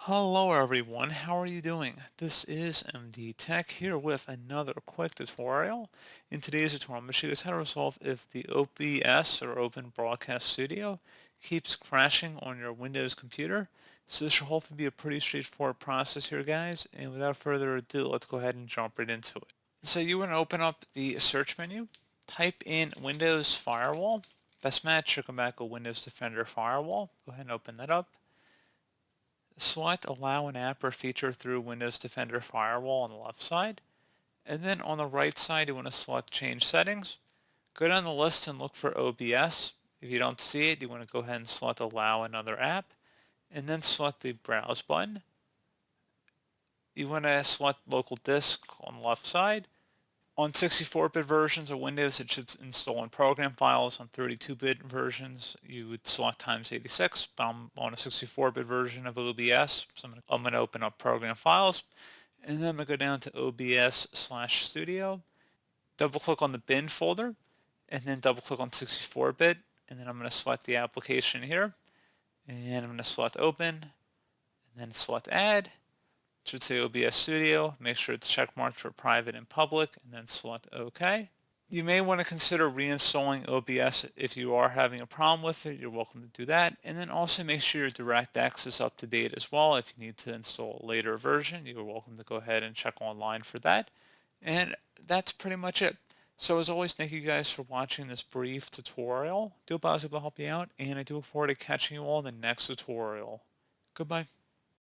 Hello everyone, how are you doing? This is MD Tech here with another quick tutorial. In today's tutorial, I'm going to show you guys how to resolve if the OBS or Open Broadcast Studio keeps crashing on your Windows computer. So this should hopefully be a pretty straightforward process here, guys. And without further ado, let's go ahead and jump right into it. So you want to open up the search menu, type in Windows Firewall. Best match, should come back a Windows Defender Firewall. Go ahead and open that up. Select Allow an app or feature through Windows Defender Firewall on the left side. And then on the right side, you want to select Change Settings. Go down the list and look for OBS. If you don't see it, you want to go ahead and select Allow another app. And then select the Browse button. You want to select Local Disk on the left side. On 64-bit versions of Windows, it should install in program files. On 32-bit versions, you would select times 86. I'm on a 64-bit version of OBS, so I'm going to open up program files, and then I'm going to go down to OBS/Studio, double-click on the bin folder, and then double-click on 64-bit, and then I'm going to select the application here, and I'm going to select Open, and then select Add. Should say OBS Studio, make sure it's checkmarked for private and public, and then select OK. You may want to consider reinstalling OBS if you are having a problem with it. You're welcome to do that. And then also make sure your DirectX is up to date as well. If you need to install a later version, you're welcome to go ahead and check online for that. And that's pretty much it. So as always, thank you guys for watching this brief tutorial. I do hope I was able to help you out, and I do look forward to catching you all in the next tutorial. Goodbye.